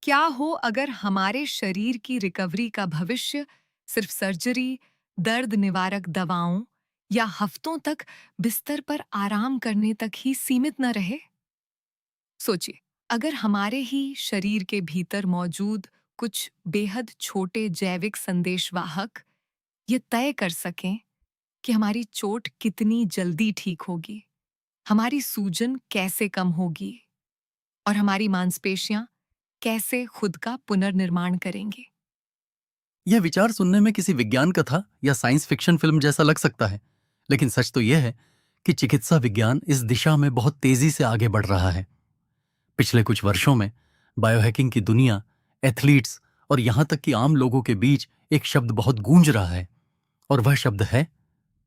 क्या हो अगर हमारे शरीर की रिकवरी का भविष्य सिर्फ सर्जरी, दर्द निवारक दवाओं या हफ्तों तक बिस्तर पर आराम करने तक ही सीमित न रहे? सोचिए, अगर हमारे ही शरीर के भीतर मौजूद कुछ बेहद छोटे जैविक संदेशवाहक ये तय कर सकें कि हमारी चोट कितनी जल्दी ठीक होगी, हमारी सूजन कैसे कम होगी और हमारी मांसपेशियां कैसे खुद का पुनर्निर्माण करेंगी। यह विचार सुनने में किसी विज्ञान कथा या साइंस फिक्शन फिल्म जैसा लग सकता है, लेकिन सच तो यह है कि चिकित्सा विज्ञान इस दिशा में बहुत तेजी से आगे बढ़ रहा है। पिछले कुछ वर्षों में बायोहैकिंग की दुनिया, एथलीट्स और यहां तक कि आम लोगों के बीच एक शब्द बहुत गूंज रहा है, और वह शब्द है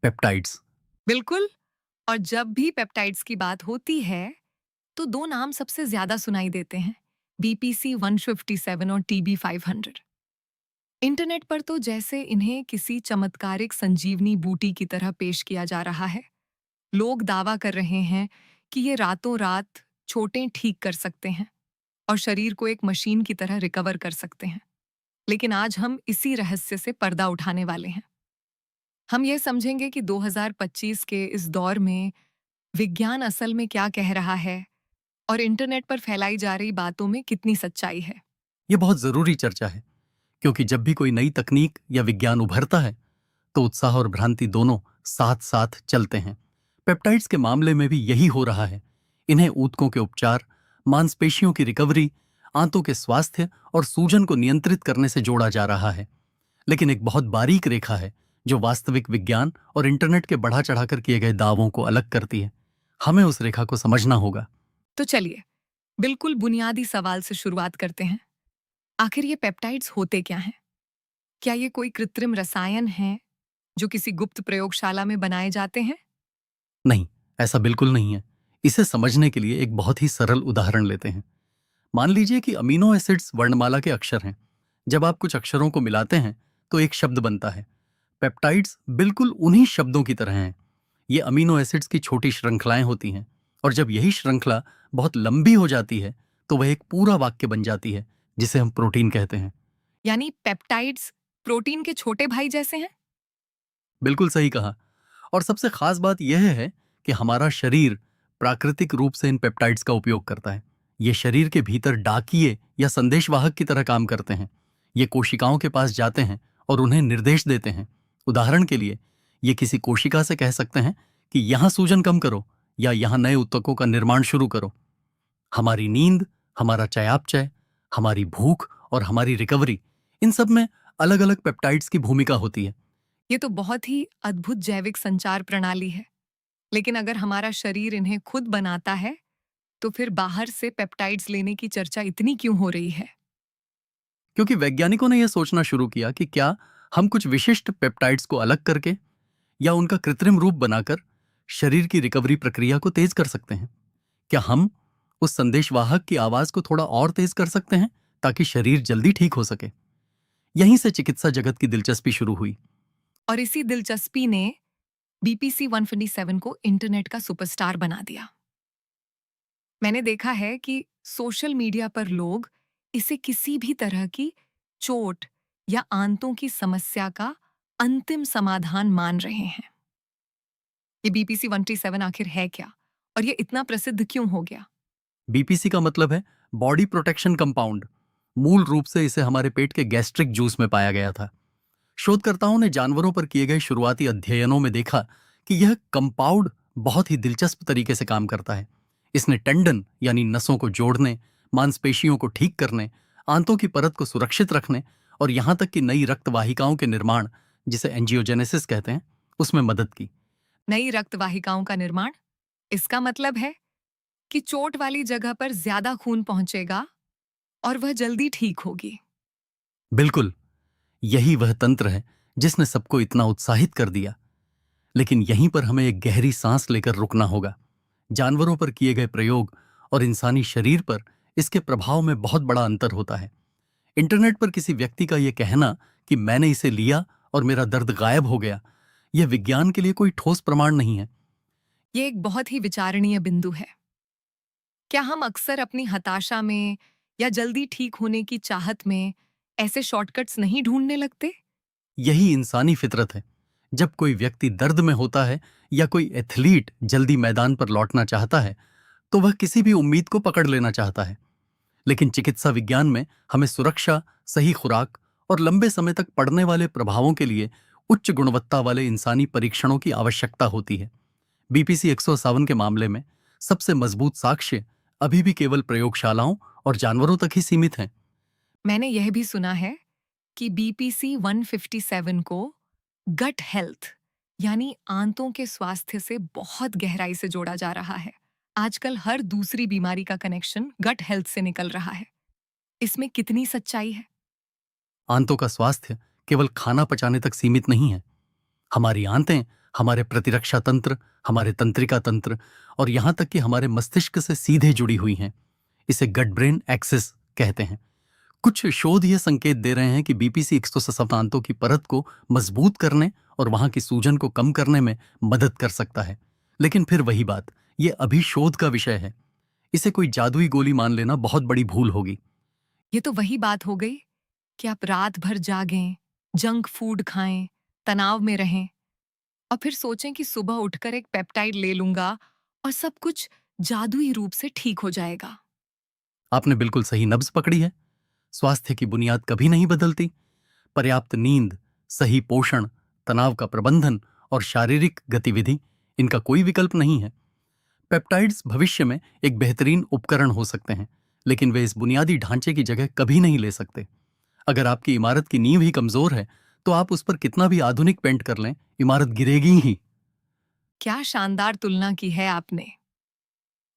पेप्टाइड्स। बिल्कुल। और जब भी पेप्टाइड्स की बात होती है तो दो नाम सबसे ज्यादा सुनाई देते हैं, बीपीसी 157 और टीबी 500। इंटरनेट पर तो जैसे इन्हें किसी चमत्कारिक संजीवनी बूटी की तरह पेश किया जा रहा है। लोग दावा कर रहे हैं कि ये रातों रात चोटें ठीक कर सकते हैं और शरीर को एक मशीन की तरह रिकवर कर सकते हैं। लेकिन आज हम इसी रहस्य से पर्दा उठाने वाले हैं। हम ये समझेंगे कि 2025 के इस दौर में विज्ञान असल में क्या कह रहा है और इंटरनेट पर फैलाई जा रही बातों में कितनी सच्चाई है। यह बहुत जरूरी चर्चा है, क्योंकि जब भी कोई नई तकनीक या विज्ञान उभरता है तो उत्साह और भ्रांति दोनों साथ साथ चलते हैं। पेप्टाइड्स के मामले में भी यही हो रहा है। इन्हें ऊतकों के उपचार, मांसपेशियों की रिकवरी, आंतों के स्वास्थ्य और सूजन को नियंत्रित करने से जोड़ा जा रहा है। लेकिन एक बहुत बारीक रेखा है जो वास्तविक विज्ञान और इंटरनेट के बढ़ा चढ़ाकर किए गए दावों को अलग करती है। हमें उस रेखा को समझना होगा। तो चलिए, बिल्कुल बुनियादी सवाल से शुरुआत करते हैं। आखिर ये पेप्टाइड्स होते क्या हैं? क्या ये कोई कृत्रिम रसायन हैं जो किसी गुप्त प्रयोगशाला में बनाए जाते हैं? नहीं, ऐसा बिल्कुल नहीं है। इसे समझने के लिए एक बहुत ही सरल उदाहरण लेते हैं। मान लीजिए कि अमीनो एसिड्स वर्णमाला के अक्षर हैं। जब आप कुछ अक्षरों को मिलाते हैं तो एक शब्द बनता है। पेप्टाइड्स बिल्कुल उन्हीं शब्दों की तरह हैं। ये अमीनो एसिड्स की छोटी श्रृंखलाएं होती हैं, और जब यही श्रृंखला बहुत लंबी हो जाती है तो वह एक पूरा वाक्य बन जाती है, जिसे हम प्रोटीन कहते हैं। यानी पेप्टाइड्स प्रोटीन के छोटे भाई जैसे हैं? बिल्कुल सही कहा। और सबसे खास बात यह है कि हमारा शरीर प्राकृतिक रूप से इन पेप्टाइड्स का उपयोग करता है। ये शरीर के भीतर डाकिए या संदेशवाहक की तरह काम करते हैं। ये कोशिकाओं के पास जाते हैं और उन्हें निर्देश देते हैं। उदाहरण के लिए, ये किसी कोशिका से कह सकते हैं कि यहां सूजन कम करो या यहां नए ऊतकों का निर्माण शुरू करो। हमारी नींद, हमारा चयापचय, हमारी भूख और हमारी रिकवरी, इन सब में अलग अलग पेप्टाइड्स की भूमिका होती है। ये तो बहुत ही अद्भुत जैविक संचार प्रणाली है। लेकिन अगर हमारा शरीर इन्हें खुद बनाता है, तो फिर बाहर से पेप्टाइड्स लेने की चर्चा इतनी क्यों हो रही है? क्योंकि वैज्ञानिकों ने यह सोचना शुरू किया कि क्या हम कुछ विशिष्ट पेप्टाइड्स को अलग करके या उनका कृत्रिम रूप बनाकर शरीर की रिकवरी प्रक्रिया को तेज कर सकते हैं। क्या हम उस संदेशवाहक की आवाज को थोड़ा और तेज कर सकते हैं ताकि शरीर जल्दी ठीक हो सके। यहीं से चिकित्सा जगत की दिलचस्पी शुरू हुई। और इसी दिलचस्पी ने बीपीसी 157 को इंटरनेट का सुपरस्टार बना दिया। मैंने देखा है कि सोशल मीडिया पर लोग इसे किसी भी तरह की चोट या आंतों की समस्या का अंतिम समाधान मान रहे हैं। ये बीपीसी 137 आखिर है क्या और ये इतना प्रसिद्ध क्यों हो गया? बीपीसी का मतलब है बॉडी प्रोटेक्शन कंपाउंड। मूल रूप से इसे हमारे पेट के गैस्ट्रिक जूस में पाया गया था। शोधकर्ताओं ने जानवरों पर किए गए शुरुआती अध्ययनों में देखा कि यह कंपाउंड बहुत ही दिलचस्प तरीके से काम करता है। इसने टेंडन यानी नसों को जोड़ने, मांसपेशियों को ठीक करने, आंतों की परत को सुरक्षित रखने और यहां तक कि नई रक्त वाहिकाओं के निर्माण, जिसे एंजियोजेनेसिस कहते हैं, उसमें मदद की। नई रक्त वाहिकाओं का निर्माण? इसका मतलब है कि चोट वाली जगह पर ज्यादा खून पहुंचेगा और वह जल्दी ठीक होगी। बिल्कुल, यही वह तंत्र है जिसने सबको इतना उत्साहित कर दिया। लेकिन यहीं पर हमें एक गहरी सांस लेकर रुकना होगा। जानवरों पर किए गए प्रयोग और इंसानी शरीर पर इसके प्रभाव में बहुत बड़ा अंतर होता है। इंटरनेट पर किसी व्यक्ति का यह कहना कि मैंने इसे लिया और मेरा दर्द गायब हो गया, यह विज्ञान के लिए कोई ठोस प्रमाण नहीं है। ये एक बहुत ही विचारणीय बिंदु है। क्या हम अक्सर अपनी हताशा में या जल्दी ठीक होने की चाहत में ऐसे शॉर्टकट्स नहीं ढूंढने लगते? यही इंसानी फितरत है। जब कोई व्यक्ति दर्द में होता है या कोई एथलीट जल्दी मैदान पर लौटना चाहता है, तो वह किसी भी उम्मीद को पकड़ लेना चाहता है। लेकिन चिकित्सा विज्ञान में हमें सुरक्षा, सही खुराक और लंबे समय तक पड़ने वाले प्रभावों के लिए उच्च गुणवत्ता वाले इंसानी परीक्षणों की आवश्यकता होती है। बीपीसी 157 के मामले में सबसे मजबूत साक्ष्य अभी भी केवल प्रयोगशालाओं और जानवरों तक ही सीमित हैं। मैंने यह भी सुना है कि बीपीसी 157 को गट हेल्थ यानी आंतों के स्वास्थ्य से बहुत गहराई से जोड़ा जा रहा है। आजकल हर दूसरी बीमारी का कनेक्शन गट हेल्थ से निकल रहा है। इसमें कितनी सच्चाई है? आंतों का स्वास्थ्य केवल खाना पचाने तक सीमित नहीं है। हमारी आंतें हमारे प्रतिरक्षा तंत्र, हमारे तंत्रिका तंत्र और यहां तक कि हमारे मस्तिष्क से सीधे जुड़ी हुई हैं। इसे गट ब्रेन एक्सिस कहते हैं। कुछ शोध ये संकेत दे रहे हैं कि बीपीसी 157 आंतों की परत को मजबूत करने और वहां की सूजन को कम करने में मदद कर सकता है। लेकिन फिर वही बात, ये अभी शोध का विषय है। इसे कोई जादुई गोली मान लेना बहुत बड़ी भूल होगी। ये तो वही बात हो गई कि आप रात भर जागें, जंक फूड खाएं, तनाव में रहें और फिर सोचें कि सुबह उठकर एक पेप्टाइड ले लूंगा और सब कुछ जादुई रूप से ठीक हो जाएगा। आपने बिल्कुल सही नब्ज पकड़ी है। स्वास्थ्य की बुनियाद कभी नहीं बदलती। पर्याप्त नींद, सही पोषण, तनाव का प्रबंधन और शारीरिक गतिविधि, इनका कोई विकल्प नहीं है। पेप्टाइड्स भविष्य में एक बेहतरीन उपकरण हो सकते हैं, लेकिन वे इस बुनियादी ढांचे की जगह कभी नहीं ले सकते। अगर आपकी इमारत की नींव ही कमजोर है, तो आप उस पर कितना भी आधुनिक पेंट कर लें, इमारत गिरेगी ही। क्या शानदार तुलना की है आपने।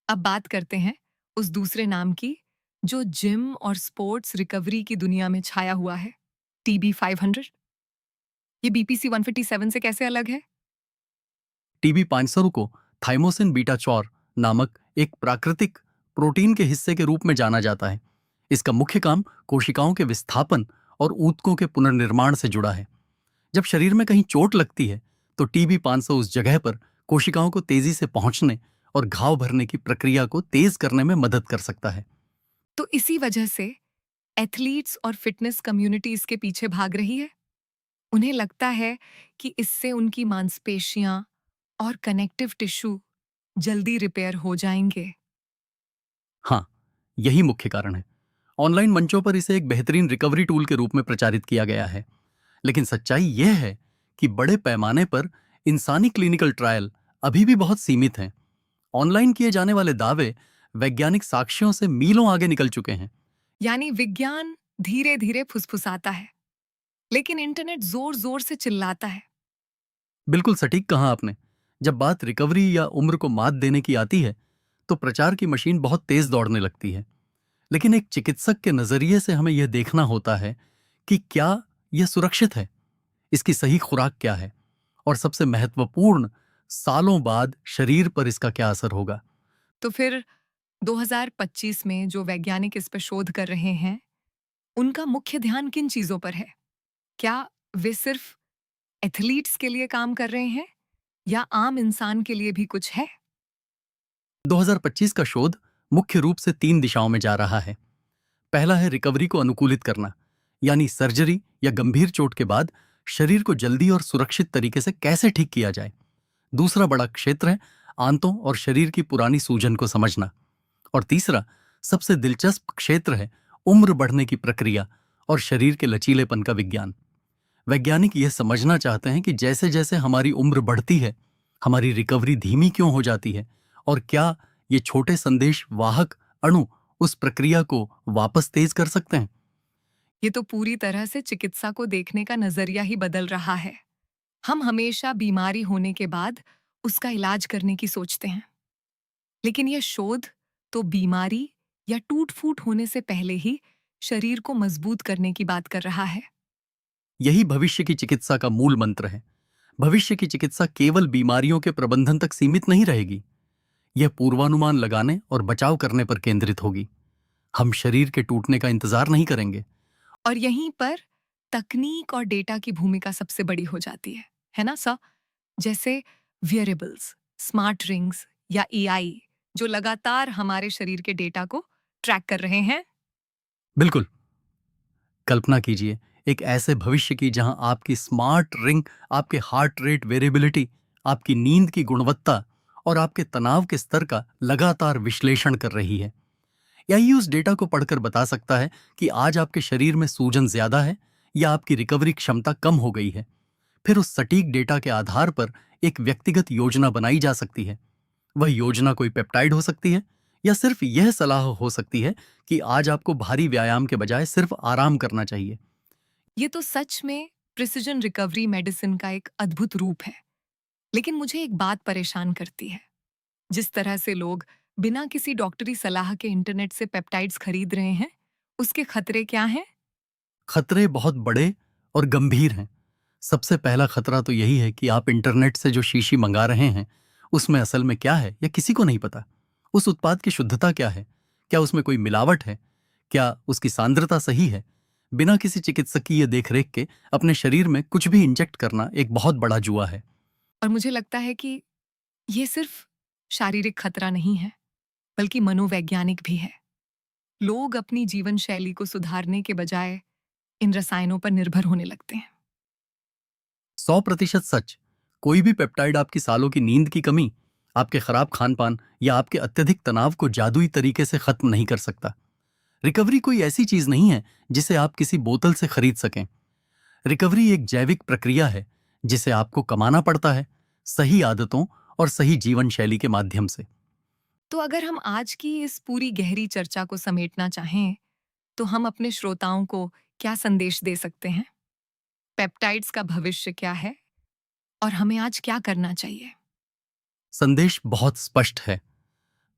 अब बात करते हैं उस दूसरे नाम की जो जिम और स्पोर्ट्स रिकवरी की दुनिया में छाया हुआ है, टीबी 500। ये बीपीसी 157 से कैसे अलग है? टीबी 500 को थाइमोसिन बीटा चौर नामक एक प्राकृतिक प्रोटीन के हिस्से के रूप में जाना जाता है। इसका मुख्य काम कोशिकाओं के विस्थापन और ऊतकों के पुनर्निर्माण से जुड़ा है। जब शरीर में कहीं चोट लगती है, तो टीबी 500 उस जगह पर कोशिकाओं को तेजी से पहुंचने और घाव भरने की प्रक्रिया को तेज करने में मदद कर सकता है। तो इसी वजह से एथलीट्स और फिटनेस कम्युनिटी इसके पीछे भाग रही है। उन्हें लगता है कि इससे उनकी मांसपेशियां और कनेक्टिव टिश्यू जल्दी रिपेयर हो जाएंगे। हाँ, यही मुख्य कारण है। ऑनलाइन मंचों पर इसे एक बेहतरीन रिकवरी टूल के रूप में प्रचारित किया गया है। लेकिन सच्चाई यह है कि बड़े पैमाने पर इंसानी क्लिनिकल ट्रायल अभी भी बहुत सीमित हैं। ऑनलाइन किए जाने वाले दावे वैज्ञानिक साक्ष्यों से मीलों आगे निकल चुके हैं। यानी विज्ञान धीरे धीरे फुसफुसाता है, लेकिन इंटरनेट जोर जोर से चिल्लाता है। बिल्कुल सटीक कहा आपने। जब बात रिकवरी या उम्र को मात देने की आती है, तो प्रचार की मशीन बहुत तेज दौड़ने लगती है। लेकिन एक चिकित्सक के नजरिए से हमें यह देखना होता है कि क्या यह सुरक्षित है, इसकी सही खुराक क्या है, और सबसे महत्वपूर्ण, सालों बाद शरीर पर इसका क्या असर होगा। तो फिर 2025 में जो वैज्ञानिक इस पर शोध कर रहे हैं, उनका मुख्य ध्यान किन चीजों पर है? क्या वे सिर्फ एथलीट्स के लिए काम कर रहे हैं या आम इंसान के लिए भी कुछ है? 2025 का शोध मुख्य रूप से 3 दिशाओं में जा रहा है। पहला है रिकवरी को अनुकूलित करना, यानी सर्जरी या गंभीर चोट के बाद शरीर को जल्दी और सुरक्षित तरीके से कैसे ठीक किया जाए। दूसरा बड़ा क्षेत्र है आंतों और शरीर की पुरानी सूजन को समझना। और तीसरा, सबसे दिलचस्प क्षेत्र है उम्र बढ़ने की प्रक्रिया और शरीर के लचीलेपन का विज्ञान। वैज्ञानिक यह समझना चाहते हैं कि जैसे जैसे हमारी उम्र बढ़ती है, हमारी रिकवरी धीमी क्यों हो जाती है, और क्या ये छोटे संदेश वाहक अणु उस प्रक्रिया को वापस तेज कर सकते हैं। ये तो पूरी तरह से चिकित्सा को देखने का नजरिया ही बदल रहा है। हम हमेशा बीमारी होने के बाद उसका इलाज करने की सोचते हैं, लेकिन यह शोध तो बीमारी या टूट-फूट होने से पहले ही शरीर को मजबूत करने की बात कर रहा है। यही भविष्य की चिकित्सा का मूल मंत्र है। भविष्य की चिकित्सा केवल बीमारियों के प्रबंधन तक सीमित नहीं रहेगी। यह पूर्वानुमान लगाने और बचाव करने पर केंद्रित होगी। हम शरीर के टूटने का इंतजार नहीं करेंगे। और यहीं पर तकनीक और डेटा की भूमिका सबसे बड़ी हो जाती है ना सर? जैसे वियरेबल्स, स्मार्ट रिंग्स या एआई जो लगातार हमारे शरीर के डेटा को ट्रैक कर रहे हैं। बिल्कुल। कल्पना कीजिए एक ऐसे भविष्य की जहां आपकी स्मार्ट रिंग आपके हार्ट रेट वेरिएबिलिटी, आपकी नींद की गुणवत्ता और आपके तनाव के स्तर का लगातार विश्लेषण कर रही है। या ये उस डेटा को पढ़कर बता सकता है कि आज आपके शरीर में सूजन ज्यादा है या आपकी रिकवरी क्षमता कम हो गई है। फिर उस सटीक डेटा के आधार पर एक व्यक्तिगत योजना बनाई जा सकती है। वह योजना कोई पेप्टाइड हो सकती है या सिर्फ यह सलाह हो सकती है कि आज आपको भारी व्यायाम के बजाय सिर्फ आराम करना चाहिए। ये तो सच में प्रिसिजन रिकवरी मेडिसिन का एक अद्भुत रूप है। लेकिन मुझे एक बात परेशान करती है। जिस तरह से लोग बिना किसी डॉक्टरी सलाह के इंटरनेट से पेप्टाइड्स खरीद रहे हैं, उसके खतरे क्या हैं? खतरे बहुत बड़े और गंभीर हैं। सबसे पहला खतरा तो यही है कि आप इंटरनेट से जो शीशी मंगा रहे हैं, उसमें असल में क्या है या किसी को नहीं पता। उस उत्पाद की शुद्धता क्या है? क्या उसमें कोई मिलावट है? क्या उसकी सांद्रता सही है? बिना किसी चिकित्सकीय देखरेख के अपने शरीर में कुछ भी इंजेक्ट करना एक बहुत बड़ा जुआ है। और मुझे लगता है कि ये सिर्फ शारीरिक खतरा नहीं है, बल्कि मनोवैज्ञानिक भी है। लोग अपनी जीवन शैली को सुधारने के बजाय इन रसायनों पर निर्भर होने लगते हैं। 100% सच। कोई भी पेप्टाइड आपकी सालों की नींद की कमी, आपके खराब खान पान या आपके अत्यधिक तनाव को जादुई तरीके से खत्म नहीं कर सकता। रिकवरी कोई ऐसी चीज नहीं है जिसे आप किसी बोतल से खरीद सकें। रिकवरी एक जैविक प्रक्रिया है जिसे आपको कमाना पड़ता है, सही आदतों और सही जीवन शैली के माध्यम से। तो अगर हम आज की इस पूरी गहरी चर्चा को समेटना चाहें, तो हम अपने श्रोताओं को क्या संदेश दे सकते हैं? पेप्टाइड्स का भविष्य क्या है और हमें आज क्या करना चाहिए? संदेश बहुत स्पष्ट है।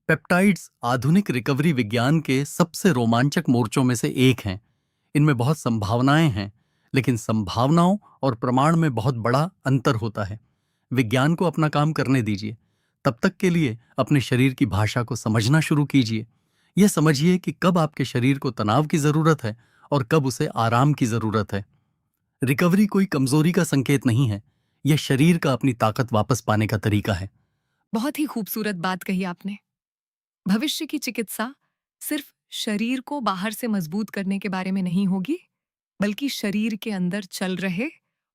पेप्टाइड्स आधुनिक रिकवरी विज्ञान के सबसे रोमांचक मोर्चों में से एक हैं। इनमें बहुत संभावनाएं हैं, लेकिन संभावनाओं और प्रमाण में बहुत बड़ा अंतर होता है। विज्ञान को अपना काम करने दीजिए। तब तक के लिए अपने शरीर की भाषा को समझना शुरू कीजिए। यह समझिए कि कब आपके शरीर को तनाव की जरूरत है और कब उसे आराम की जरूरत है। रिकवरी कोई कमजोरी का संकेत नहीं है, यह शरीर का अपनी ताकत वापस पाने का तरीका है। बहुत ही खूबसूरत बात कही आपने। भविष्य की चिकित्सा सिर्फ शरीर को बाहर से मजबूत करने के बारे में नहीं होगी, बल्कि शरीर के अंदर चल रहे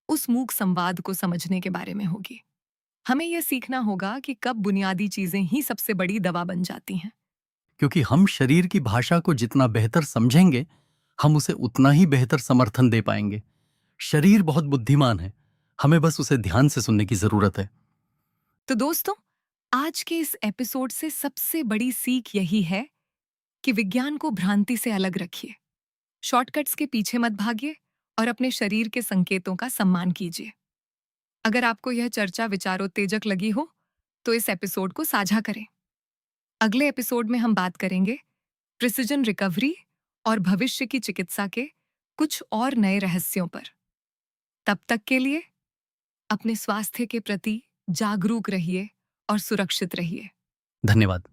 उस मूक संवाद को समझने के बारे में होगी। हमें यह सीखना होगा कि कब बुनियादी चीजें ही सबसे बड़ी दवा बन जाती हैं। क्योंकि हम शरीर की भाषा को जितना बेहतर समझेंगे, हम उसे उतना ही बेहतर समर्थन दे पाएंगे। शरीर बहुत बुद्धिमान है, हमें बस उसे ध्यान से सुनने की जरूरत है। तो दोस्तों, आज के इस एपिसोड से सबसे बड़ी सीख यही है कि विज्ञान को भ्रांति से अलग रखिए, शॉर्टकट्स के पीछे मत भागिए और अपने शरीर के संकेतों का सम्मान कीजिए। अगर आपको यह चर्चा विचारोत्तेजक लगी हो, तो इस एपिसोड को साझा करें। अगले एपिसोड में हम बात करेंगे प्रिसिजन रिकवरी और भविष्य की चिकित्सा के कुछ और नए रहस्यों पर। तब तक के लिए अपने स्वास्थ्य के प्रति जागरूक रहिए और सुरक्षित रहिए। धन्यवाद।